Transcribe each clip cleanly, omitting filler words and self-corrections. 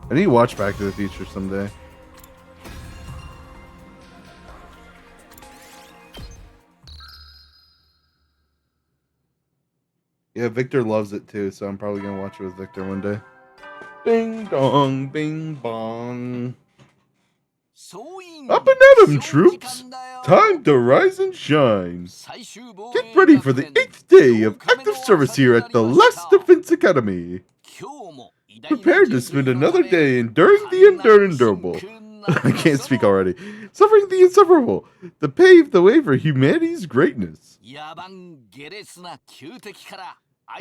I need to watch Back to the Future someday. Yeah, Victor loves it too, so I'm probably gonna watch it with Victor one day. Bing dong, bing bong. Up and at 'em, troops! Time to rise and shine. Get ready for the 8th day of active service here at the Last Defense Academy. Prepare to spend another day enduring the endurable. I can't speak already. Suffering the insufferable to pave the way for humanity's greatness.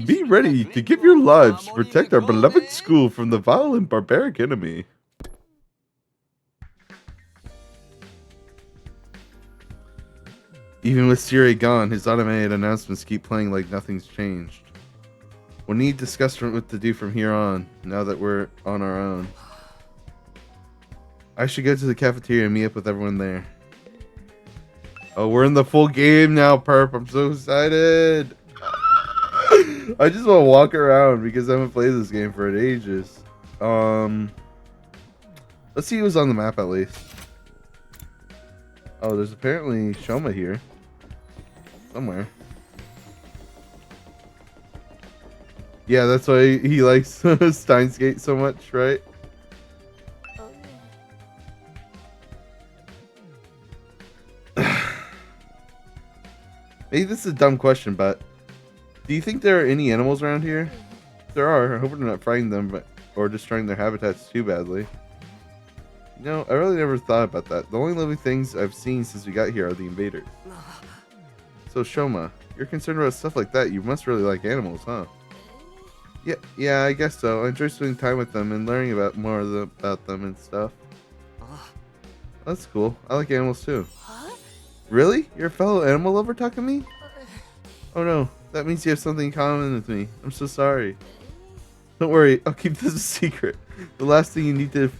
Be ready to give your lives to protect our beloved school from the vile and barbaric enemy. Even with Siri gone, his automated announcements keep playing like nothing's changed. We'll need to discuss what to do from here on, now that we're on our own. I should go to the cafeteria and meet up with everyone there. Oh, we're in the full game now, Perp. I'm so excited. I just want to walk around because I haven't played this game for ages. Let's see who's on the map at least. Oh, there's apparently Shoma here. Somewhere. Yeah, that's why he likes Steins Gate so much, right? Maybe this is a dumb question, but do you think there are any animals around here? If there are, I hope we're not frightening them or destroying their habitats too badly. You know, I really never thought about that. The only living things I've seen since we got here are the invaders. So Shoma, you're concerned about stuff like that. You must really like animals, huh? Yeah, I guess so. I enjoy spending time with them and learning about about them and stuff. That's cool. I like animals too. Really? You're a fellow animal lover, Takumi? Oh no, that means you have something in common with me. I'm so sorry. Don't worry, I'll keep this a secret. The last thing you need to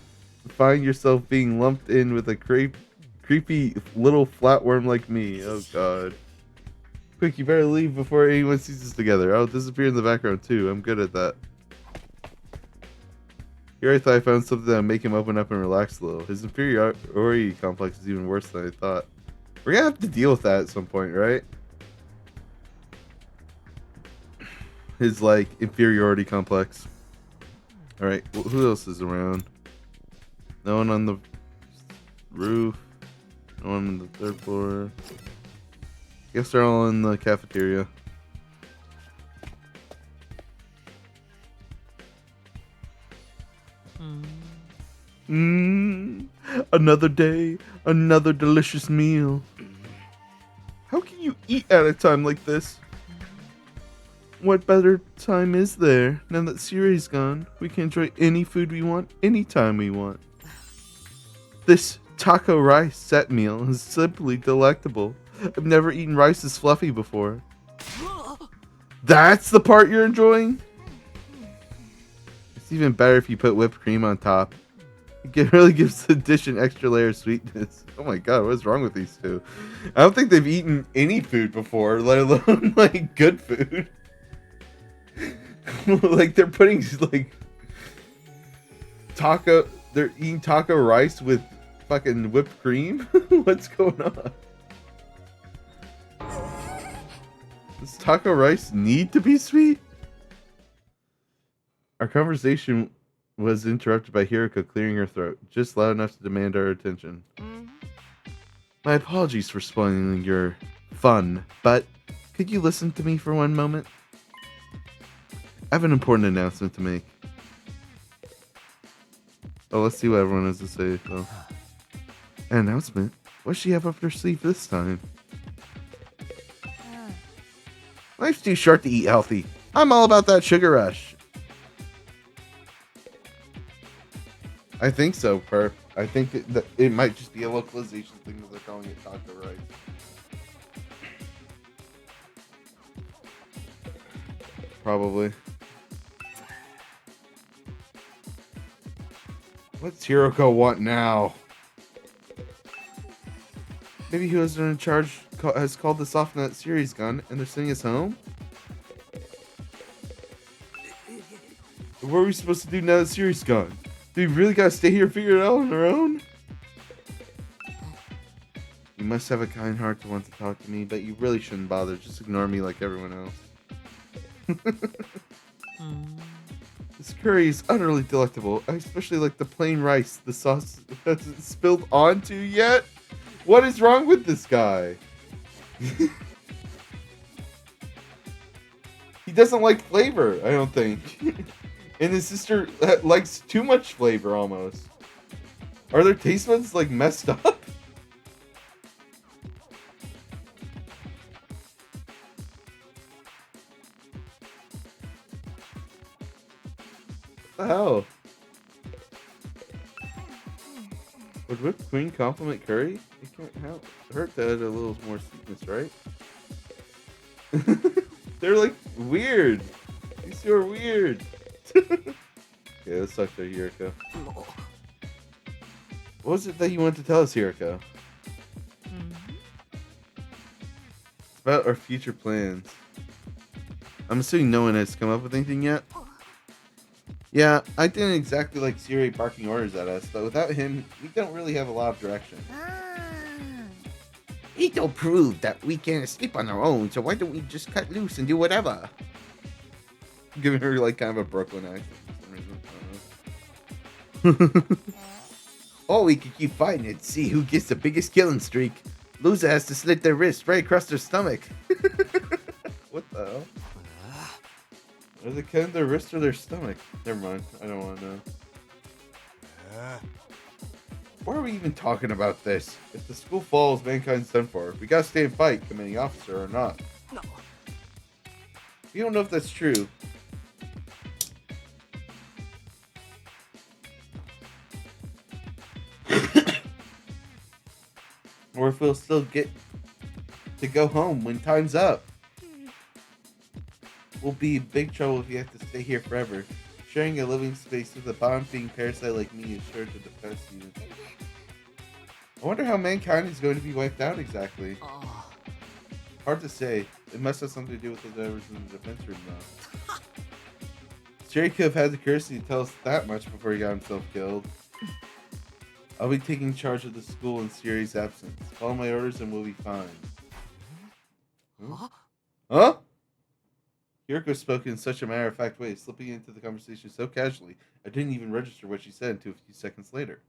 find yourself being lumped in with a creepy little flatworm like me. Oh god. Quick, you better leave before anyone sees us together. I'll disappear in the background too. I'm good at that. Here I thought I found something that would make him open up and relax a little. His inferiority complex is even worse than I thought. We're gonna have to deal with that at some point, right? His, like, inferiority complex. Alright, who else is around? No one on the roof. No one on the 3rd floor. Guess they're all in the cafeteria. Another day, another delicious meal. How can you eat at a time like this? What better time is there? Now that Siri's gone, we can enjoy any food we want, anytime we want. This taco rice set meal is simply delectable. I've never eaten rice as fluffy before. That's the part you're enjoying? It's even better if you put whipped cream on top. It really gives the dish an extra layer of sweetness. Oh my god, what's wrong with these two? I don't think they've eaten any food before, let alone, like, good food. Like, they're putting, like, they're eating taco rice with fucking whipped cream? What's going on? Does taco rice need to be sweet? Our conversation was interrupted by Hiriko clearing her throat, just loud enough to demand our attention. My apologies for spoiling your fun, but could you listen to me for one moment? I have an important announcement to make. Oh, let's see what everyone has to say, though. An announcement? What's she have up her sleeve this time? Life's too short to eat healthy. I'm all about that sugar rush. I think so, Perp. I think that it might just be a localization thing that they're calling it taco rice. Probably. What's Hiroko want now? Maybe whoever's in charge has called this off in that series gun and they're sending us home? What are we supposed to do now that series gone? Do you really gotta stay here and figure it out on our own? You must have a kind heart to want to talk to me, but you really shouldn't bother. Just ignore me like everyone else. This curry is utterly delectable. I especially like the plain rice the sauce hasn't spilled onto yet. What is wrong with this guy? He doesn't like flavor, I don't think. And his sister likes too much flavor almost. Are their taste buds like messed up? What the hell? Would whipped cream complement curry? It can't hurt to add a little more sweetness, right? They're like weird. These two are weird. Okay, let's talk to Yuriko. What was it that you wanted to tell us, Yuriko? It's about our future plans. I'm assuming no one has come up with anything yet. Yeah, I didn't exactly like Siri barking orders at us, but without him, we don't really have a lot of direction. Ito proved that we can sleep on our own, so why don't we just cut loose and do whatever? Giving her like kind of a Brooklyn accent for some reason. Or we could keep fighting and see who gets the biggest killing streak. Loser has to slit their wrist right across their stomach. What the hell? Are they cutting their wrist or their stomach? Never mind. I don't want to know. Why are we even talking about this? If the school falls, mankind's done for. We gotta stay and fight, commanding officer or not. No. We don't know if that's true. Or if we'll still get to go home when time's up. We'll be in big trouble if you have to stay here forever. Sharing a living space with a bomb-feeding parasite like me is sure to depress you. I wonder how mankind is going to be wiped out exactly. Hard to say. It must have something to do with the divers in the defense room, though. Jerry could have had the courtesy to tell us that much before he got himself killed. I'll be taking charge of the school in Siri's absence. Follow my orders and we'll be fine. Huh? Yuriko spoke in such a matter-of-fact way, slipping into the conversation so casually, I didn't even register what she said until a few seconds later.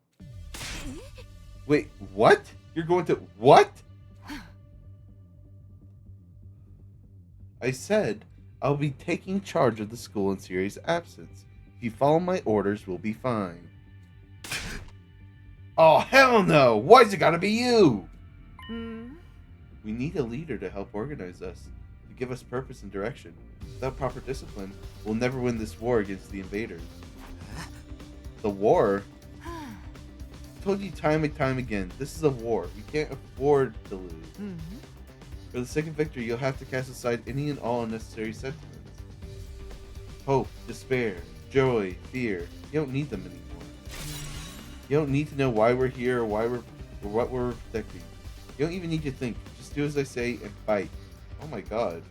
Wait, what? You're going to... What? I said, I'll be taking charge of the school in Siri's absence. If you follow my orders, we'll be fine. Oh, hell no! Why's it gotta be you? We need a leader to help organize us, to give us purpose and direction. Without proper discipline, we'll never win this war against the invaders. The war? I told you time and time again, this is a war. We can't afford to lose. For the sake of victory, you'll have to cast aside any and all unnecessary sentiments. Hope, despair, joy, fear. You don't need them anymore. You don't need to know why we're here or what we're protecting. You don't even need to think. Just do as I say and fight. Oh my god.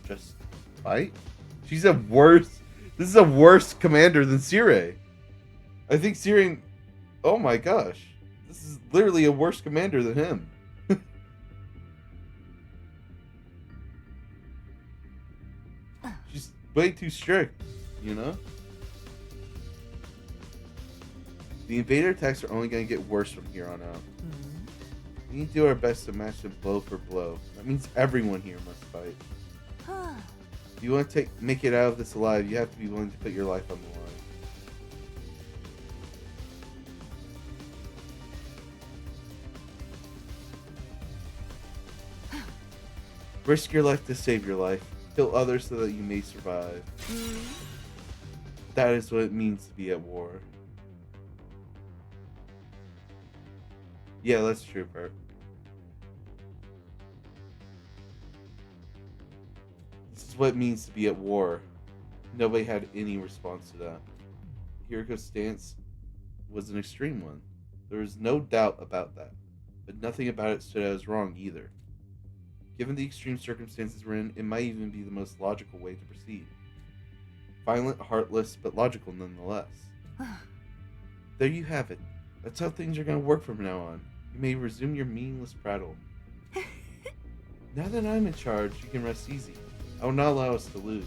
Just fight? She's a worse... This is a worse commander than Siri. I think Siri... Oh my gosh. This is literally a worse commander than him. She's way too strict, you know? The invader attacks are only going to get worse from here on out. We need to do our best to match them blow for blow. That means everyone here must fight. If you want to make it out of this alive, you have to be willing to put your life on the line. Risk your life to save your life. Kill others so that you may survive. That is what it means to be at war. Yeah, that's true, Bert. This is what it means to be at war. Nobody had any response to that. Yuriko's stance was an extreme one. There was no doubt about that, but nothing about it stood out as wrong either. Given the extreme circumstances we're in, it might even be the most logical way to proceed. Violent, heartless, but logical nonetheless. There you have it. That's how things are going to work from now on. You may resume your meaningless prattle. Now that I'm in charge, you can rest easy. I will not allow us to lose.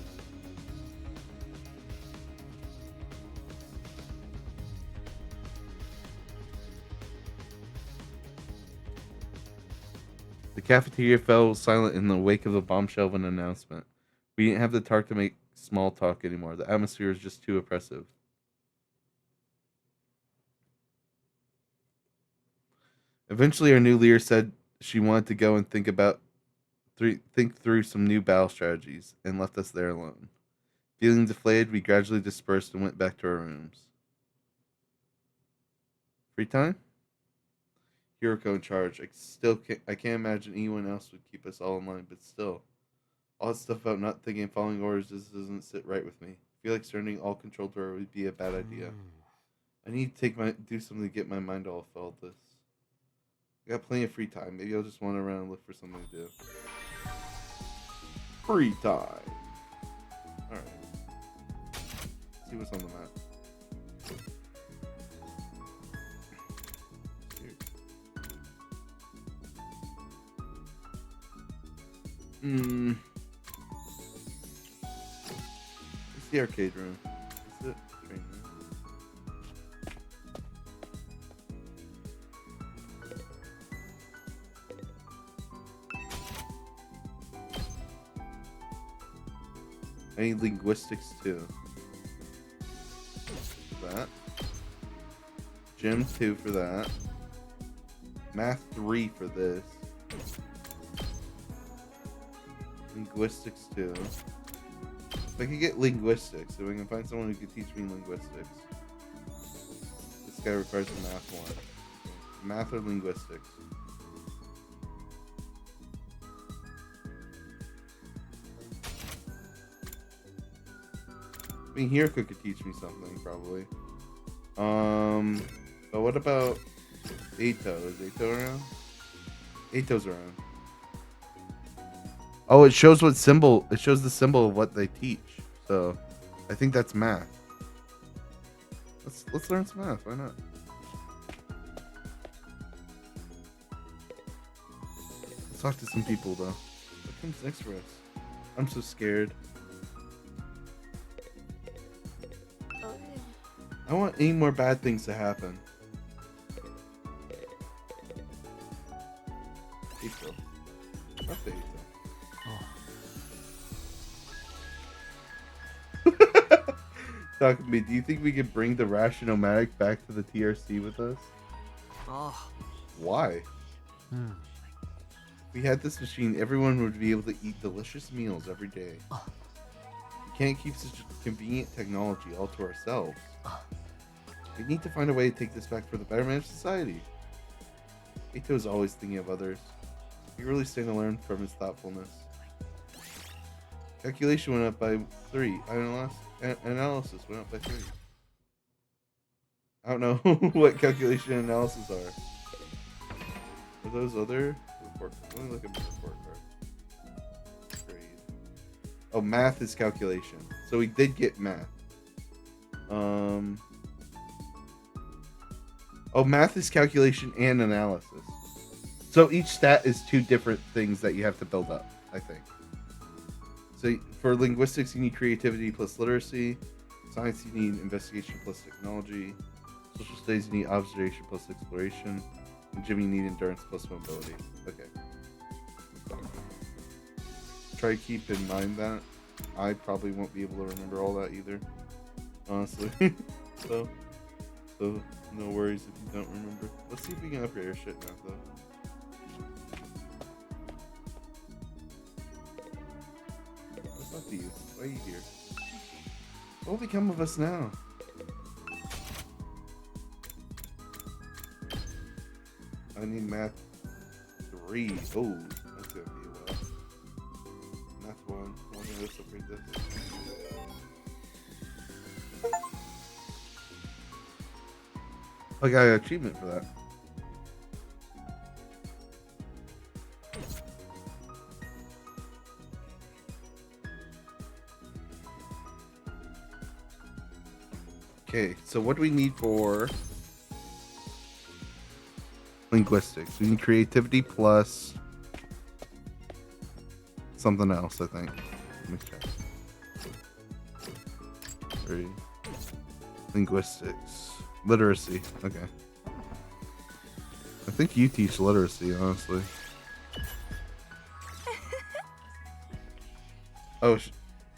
The cafeteria fell silent in the wake of the bombshell of an announcement. We didn't have the talk to make small talk anymore. The atmosphere was just too oppressive. Eventually, our new leader said she wanted to go and think through some new battle strategies, and left us there alone. Feeling deflated, we gradually dispersed and went back to our rooms. Free time? Hiroko in charge. I can't imagine anyone else would keep us all in line, but still. All that stuff about not thinking and following orders just doesn't sit right with me. I feel like surrendering all control to her would be a bad idea. I need to do something to get my mind off all this. I got plenty of free time. Maybe I'll just wander around and look for something to do. Free time. Alright. See what's on the map. It's the arcade room. Is it? Train room. I need linguistics too. That. Gym 2 for that. Math 3 for this. Linguistics 2. If I could get linguistics, if I can find someone who could teach me linguistics. This guy requires a math 1. Math or linguistics? I mean, Hiroko could teach me something, probably. But what about Eito? Is Eito around? Eito's around. Oh, it shows what symbol. It shows the symbol of what they teach. So, I think that's math. Let's learn some math. Why not? Let's talk to some people though. What comes next for us? I'm so scared. I don't want any more bad things to happen. April. Not the April. Talk to me. Do you think we could bring the Rationomatic back to the TRC with us? Oh. Why? If we had this machine, everyone would be able to eat delicious meals every day. We can't keep such convenient technology all to ourselves. We need to find a way to take this back for the betterment of society. Eito is always thinking of others. We really stand to learn from his thoughtfulness. Calculation went up by 3. Analysis went up by 3. I don't know what calculation and analysis are. Are those other report? Let me look at my report card. Grade. Oh, math is calculation. So we did get math. Oh, math is calculation and analysis. So each stat is 2 different things that you have to build up, I think. So for linguistics, you need creativity plus literacy. Science, you need investigation plus technology. Social studies, you need observation plus exploration. And gym, you need endurance plus mobility. Okay. Try to keep in mind that. I probably won't be able to remember all that either. Honestly. so no worries if you don't remember. Let's see if we can upgrade our shit now, though. You. Why are you here? What will become of us now? I need math 3. Oh, that's gonna be a while. Math 1. Let's upgrade this. I got an achievement for that. Okay, so what do we need for linguistics. We need creativity plus something else, I think. Let me check. 3. Linguistics. Literacy. Okay. I think you teach literacy, honestly. Oh,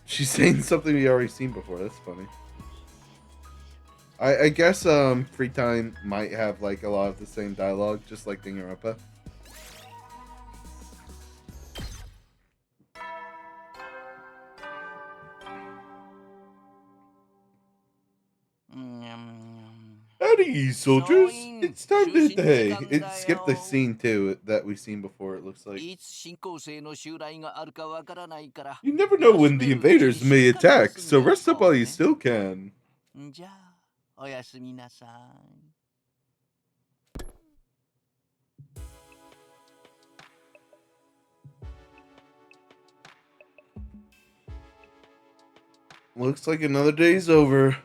she's saying something we already seen before. That's funny. I guess free time might have like a lot of the same dialogue, just like Danganronpa. Howdy, soldiers! It's time to hit the hay. It skipped the scene too that we've seen before. It looks like. You never know when the invaders may attack, so rest up while you still can. Looks like another day's over.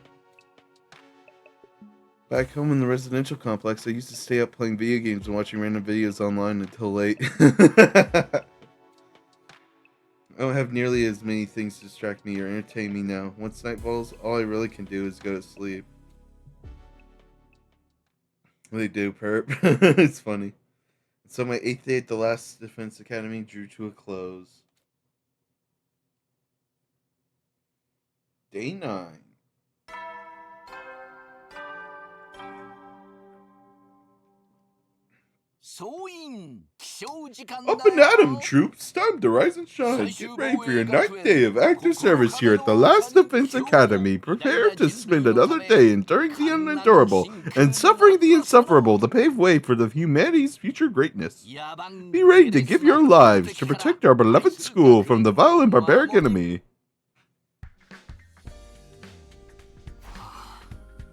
Back home in the residential complex, I used to stay up playing video games and watching random videos online until late. I don't have nearly as many things to distract me or entertain me now. Once night falls, all I really can do is go to sleep. They do, perp. It's funny. So my 8th day at the last defense academy drew to a close. Day 9. Up and at 'em, troops! Time to rise and shine. Get ready for your 9th day of active service here at the Last Defense Academy. Prepare to spend another day enduring the unendurable and suffering the insufferable to pave way for the humanity's future greatness. Be ready to give your lives to protect our beloved school from the vile and barbaric enemy.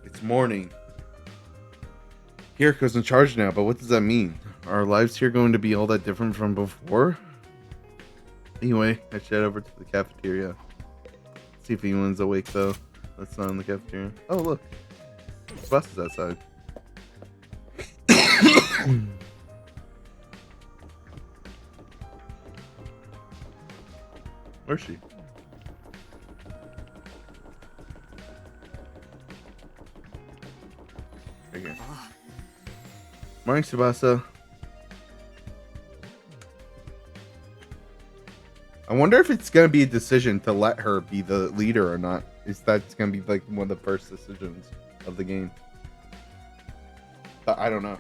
It's morning. Hiriko's in charge now, but what does that mean? Are our lives here going to be all that different from before? Anyway, I should head over to the cafeteria. See if anyone's awake, though. That's not in the cafeteria. Oh, look. The bus is outside. Where's she? Right here. Morning, Tsubasa. I wonder if it's going to be a decision to let her be the leader or not. Is that going to be like one of the first decisions of the game? But I don't know.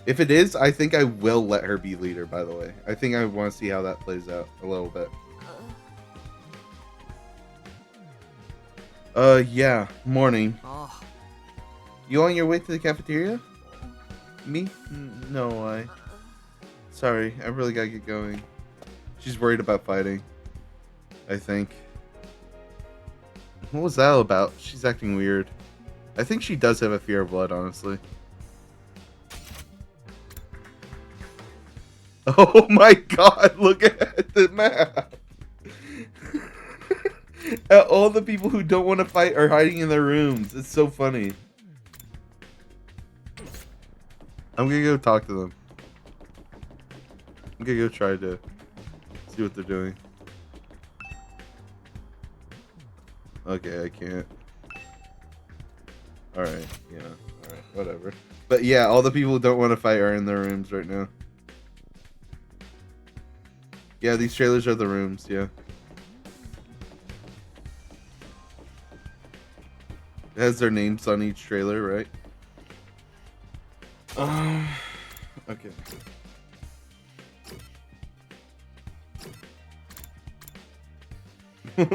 If it is, I think I will let her be leader, by the way. I think I want to see how that plays out a little bit. Yeah. Morning. You on your way to the cafeteria? Me? No, Sorry, I really gotta get going. She's worried about fighting. I think. What was that all about? She's acting weird. I think she does have a fear of blood, honestly. Oh my god, look at the map! All the people who don't want to fight are hiding in their rooms. It's so funny. I'm gonna go talk to them. I'm gonna go try to see what they're doing. Okay, I can't. Alright, yeah. Alright, whatever. But yeah, all the people who don't want to fight are in their rooms right now. Yeah, these trailers are the rooms, yeah. It has their names on each trailer, right? Okay.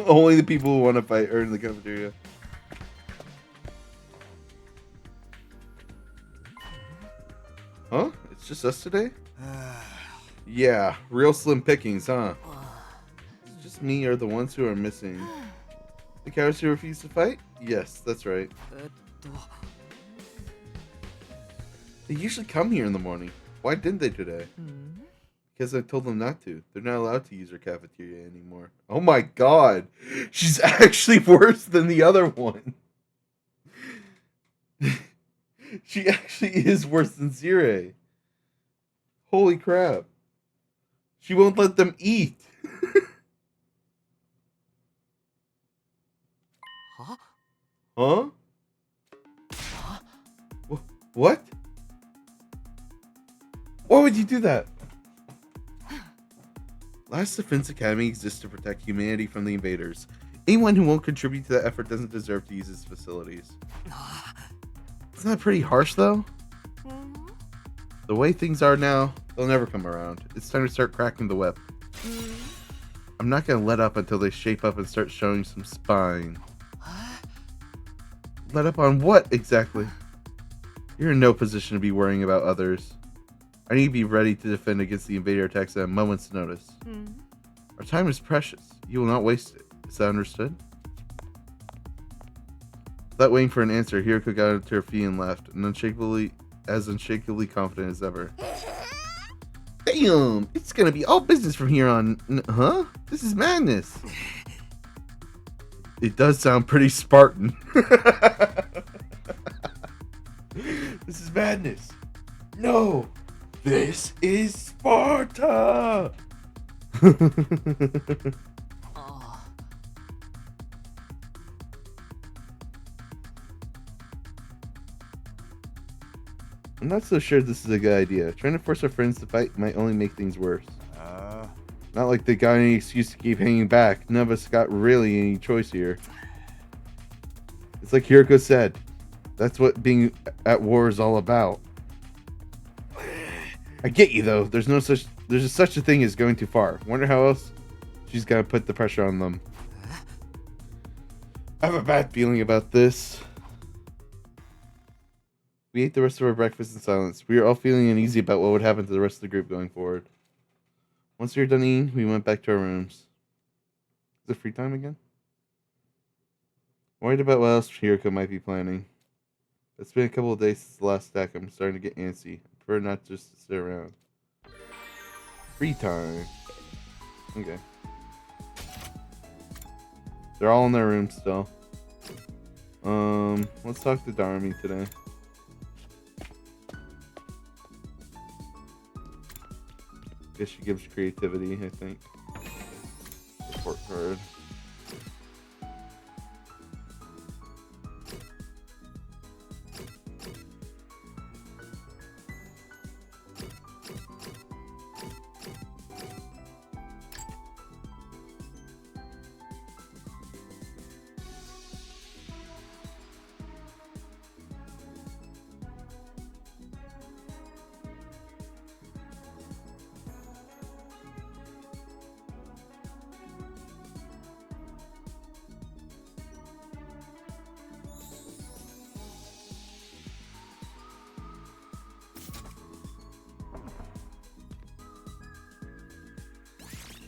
Only the people who want to fight are in the cafeteria. Huh? It's just us today? Yeah, real slim pickings, huh? It's just me or the ones who are missing. The cowards who refuse to fight? Yes, that's right. They usually come here in the morning. Why didn't they today? Because I told them not to. They're not allowed to use our cafeteria anymore. Oh my god! She's actually worse than the other one! She actually is worse than Zire. Holy crap. She won't let them eat. Huh? Huh? What? Why would you do that? Last Defense Academy exists to protect humanity from the invaders. Anyone who won't contribute to that effort doesn't deserve to use its facilities. Isn't that pretty harsh, though? The way things are now, they'll never come around. It's time to start cracking the whip. I'm not gonna let up until they shape up and start showing some spine. Let up on what, exactly? You're in no position to be worrying about others. I need to be ready to defend against the invader attacks at a moment's notice. Our time is precious. You will not waste it. Is that understood? Without waiting for an answer, Hiroko got onto her feet and left, and unshakably confident as ever. Damn! It's gonna be all business from here on. Huh? This is madness. It does sound pretty Spartan. This is madness. No! This is Sparta! I'm not so sure this is a good idea. Trying to force our friends to fight might only make things worse. Not like they got any excuse to keep hanging back. None of us got really any choice here. It's like Hiroko said. That's what being at war is all about. I get you though. There's such a thing as going too far. Wonder how else she's gonna put the pressure on them. I have a bad feeling about this. We ate the rest of our breakfast in silence. We were all feeling uneasy about what would happen to the rest of the group going forward. Once we were done eating, we went back to our rooms. Is it free time again? Worried about what else Hiroko might be planning. It's been a couple of days since the last stack. I'm starting to get antsy. I prefer not just to sit around. Free time. Okay. They're all in their room still. Let's talk to Darmy today. Guess she gives creativity, I think. Report card.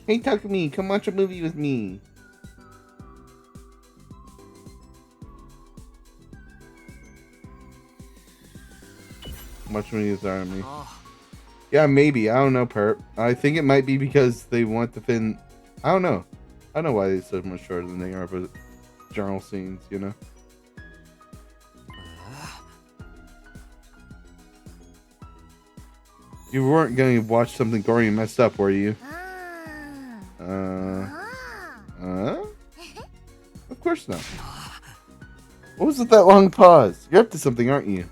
Hey Takumi, come watch a movie with me. Watch a movie with Darmy. Yeah, maybe. I don't know, Perp. I think it might be because they want to fin. I don't know. I don't know why they're so much shorter than they are, but journal scenes, you know? You weren't going to watch something gory and messed up, were you? Of course not. What was with that long pause? You're up to something, aren't you?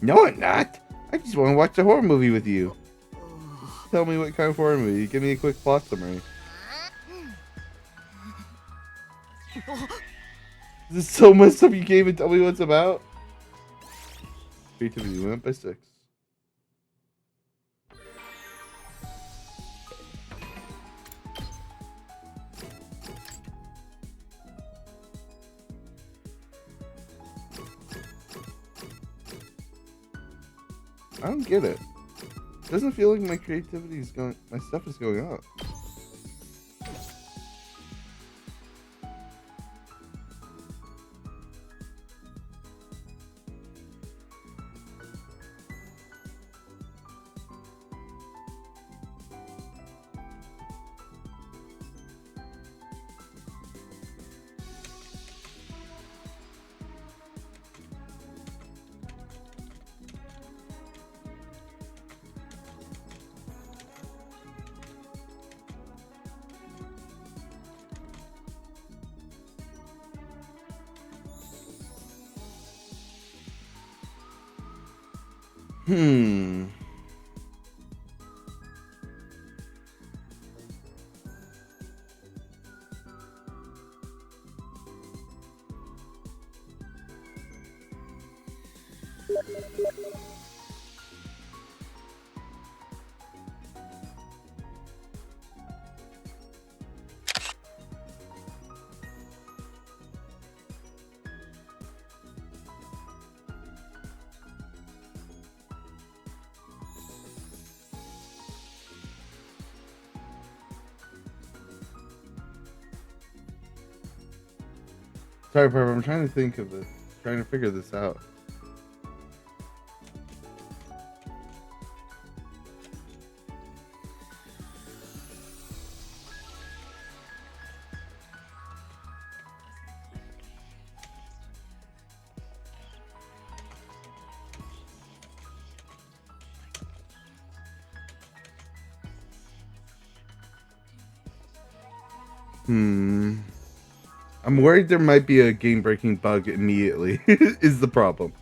No, I'm not. I just want to watch a horror movie with you. Just tell me what kind of horror movie. Give me a quick plot summary. This is so messed up you can't even tell me what it's about? Creativity went up by 6. I don't get it. It doesn't feel like my creativity is going. My stuff is going up. Hmm. Sorry, Purple. I'm trying to think of this. Trying to figure this out. Hmm. I'm worried there might be a game-breaking bug immediately. Is the problem.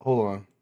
Hold on.